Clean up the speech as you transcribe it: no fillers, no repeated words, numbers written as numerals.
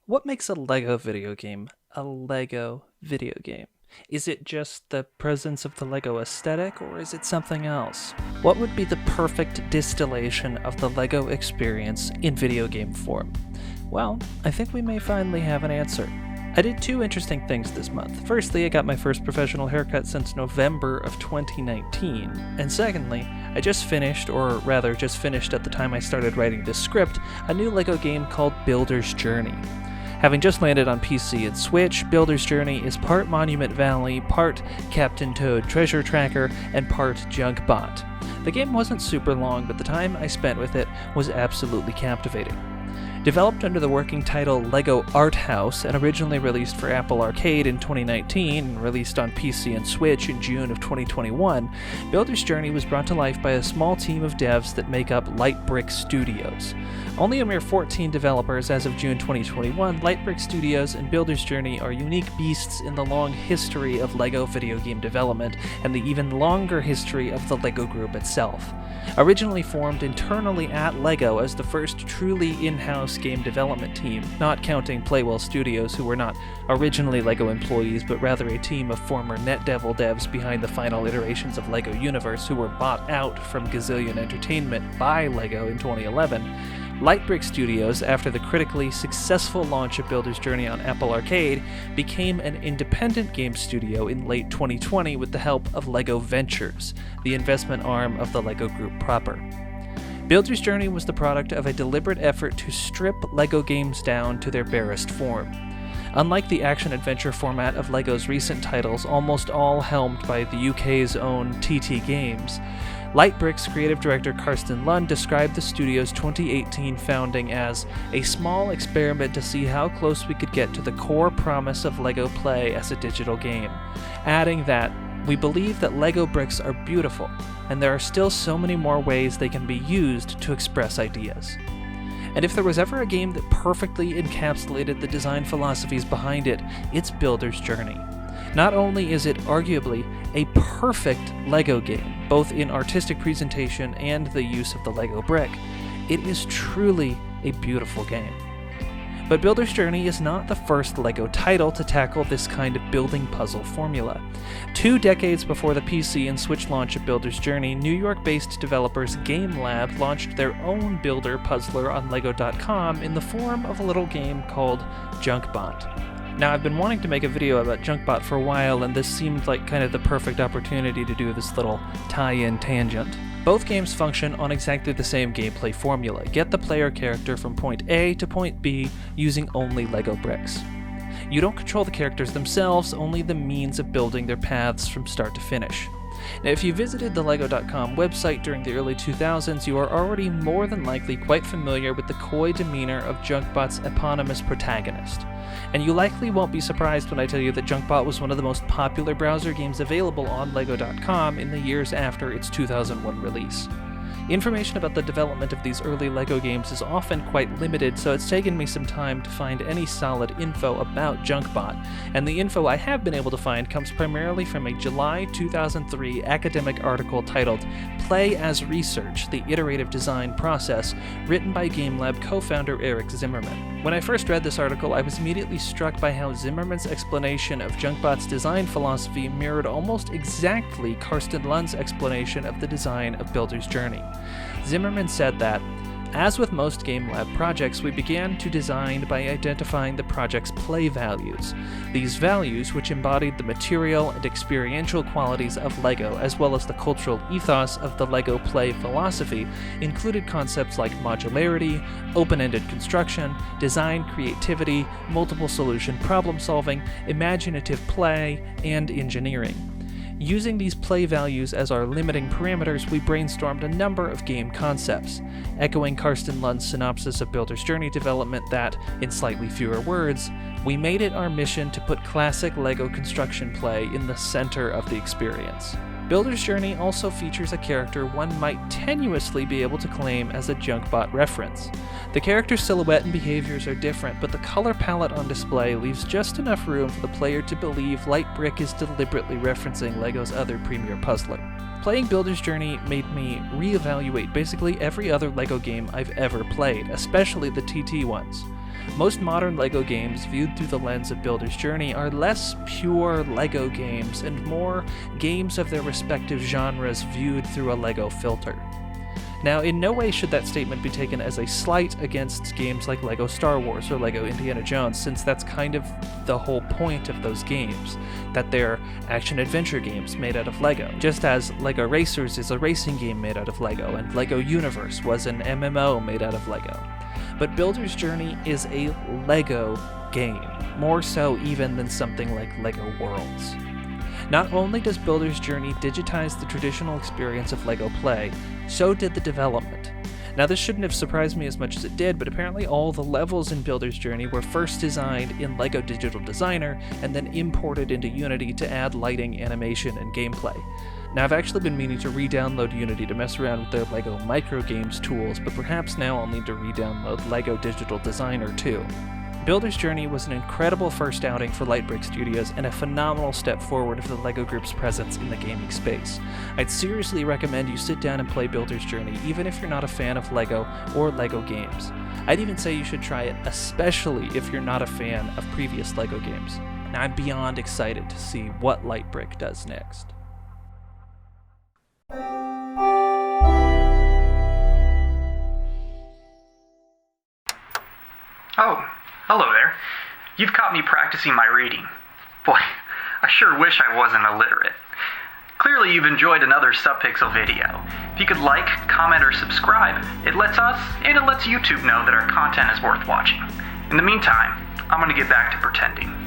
What makes a Lego video game a Lego video game? Is it just the presence of the Lego aesthetic, or is it something else? What would be the perfect distillation of the Lego experience in video game form? Well, I think we may finally have an answer. I did two interesting things this month. Firstly, I got my first professional haircut since November of 2019. And secondly, I just finished, or rather just finished at the time I started writing this script, a new Lego game called Builder's Journey. Having just landed on PC and Switch, Builder's Journey is part Monument Valley, part Captain Toad Treasure Tracker, and part Junkbot. The game wasn't super long, but the time I spent with it was absolutely captivating. Developed under the working title Lego Art House and originally released for Apple Arcade in 2019 and released on PC and Switch in June of 2021, Builder's Journey was brought to life by a small team of devs that make up Lightbrick Studios. Only a mere 14 developers as of June 2021, Lightbrick Studios and Builder's Journey are unique beasts in the long history of Lego video game development and the even longer history of the Lego Group itself. Originally formed internally at LEGO as the first truly in-house game development team, not counting Playwell Studios, who were not originally LEGO employees but rather a team of former NetDevil devs behind the final iterations of LEGO Universe who were bought out from Gazillion Entertainment by LEGO in 2011, Lightbrick Studios, after the critically successful launch of Builder's Journey on Apple Arcade, became an independent game studio in late 2020 with the help of LEGO Ventures, the investment arm of the LEGO Group proper. Builder's Journey was the product of a deliberate effort to strip LEGO games down to their barest form. Unlike the action-adventure format of LEGO's recent titles, almost all helmed by the UK's own TT Games, Lightbrick's creative director Karsten Lund described the studio's 2018 founding as a small experiment to see how close we could get to the core promise of LEGO Play as a digital game, adding that, "We believe that LEGO bricks are beautiful, and there are still so many more ways they can be used to express ideas." And if there was ever a game that perfectly encapsulated the design philosophies behind it, it's Builder's Journey. Not only is it arguably a perfect LEGO game, both in artistic presentation and the use of the LEGO brick, it is truly a beautiful game. But Builder's Journey is not the first LEGO title to tackle this kind of building puzzle formula. 2 decades before the PC and Switch launch of Builder's Journey, New York-based developers Game Lab launched their own builder puzzler on Lego.com in the form of a little game called Junkbot. Now, I've been wanting to make a video about Junkbot for a while, and this seemed like kind of the perfect opportunity to do this little tie-in tangent. Both games function on exactly the same gameplay formula. Get the player character from point A to point B using only LEGO bricks. You don't control the characters themselves, only the means of building their paths from start to finish. Now, if you visited the LEGO.com website during the early 2000s, you are already more than likely quite familiar with the coy demeanor of Junkbot's eponymous protagonist. And you likely won't be surprised when I tell you that Junkbot was one of the most popular browser games available on LEGO.com in the years after its 2001 release. Information about the development of these early LEGO games is often quite limited, so it's taken me some time to find any solid info about Junkbot, and the info I have been able to find comes primarily from a July 2003 academic article titled Play as Research, the Iterative Design Process, written by GameLab co-founder Eric Zimmerman. When I first read this article, I was immediately struck by how Zimmerman's explanation of Junkbot's design philosophy mirrored almost exactly Karsten Lund's explanation of the design of Builder's Journey. Zimmerman said that, "As with most Game Lab projects, we began to design by identifying the project's play values. These values, which embodied the material and experiential qualities of LEGO as well as the cultural ethos of the LEGO Play philosophy, included concepts like modularity, open-ended construction, design creativity, multiple solution problem solving, imaginative play, and engineering. Using these play values as our limiting parameters, we brainstormed a number of game concepts, echoing Karsten Lund's synopsis of Builder's Journey development that, in slightly fewer words, we made it our mission to put classic LEGO construction play in the center of the experience." Builder's Journey also features a character one might tenuously be able to claim as a Junkbot reference. The character's silhouette and behaviors are different, but the color palette on display leaves just enough room for the player to believe Lightbrick is deliberately referencing LEGO's other premier puzzler. Playing Builder's Journey made me reevaluate basically every other LEGO game I've ever played, especially the TT ones. Most modern LEGO games viewed through the lens of Builder's Journey are less pure LEGO games and more games of their respective genres viewed through a LEGO filter. Now, in no way should that statement be taken as a slight against games like LEGO Star Wars or LEGO Indiana Jones, since that's kind of the whole point of those games, that they're action-adventure games made out of LEGO, just as LEGO Racers is a racing game made out of LEGO, and LEGO Universe was an MMO made out of LEGO. But Builder's Journey is a LEGO game, more so even than something like LEGO Worlds. Not only does Builder's Journey digitize the traditional experience of LEGO play, so did the development. Now, this shouldn't have surprised me as much as it did, but apparently all the levels in Builder's Journey were first designed in LEGO Digital Designer and then imported into Unity to add lighting, animation, and gameplay. Now, I've actually been meaning to re-download Unity to mess around with their LEGO microgames tools, but perhaps now I'll need to re-download LEGO Digital Designer too. Builder's Journey was an incredible first outing for Lightbrick Studios and a phenomenal step forward for the LEGO Group's presence in the gaming space. I'd seriously recommend you sit down and play Builder's Journey, even if you're not a fan of LEGO or LEGO games. I'd even say you should try it, especially if you're not a fan of previous LEGO games. Now, I'm beyond excited to see what Lightbrick does next. Oh, hello there. You've caught me practicing my reading. Boy, I sure wish I wasn't illiterate. Clearly you've enjoyed another Subpixel video. If you could like, comment, or subscribe, it lets us and it lets YouTube know that our content is worth watching. In the meantime, I'm gonna get back to pretending.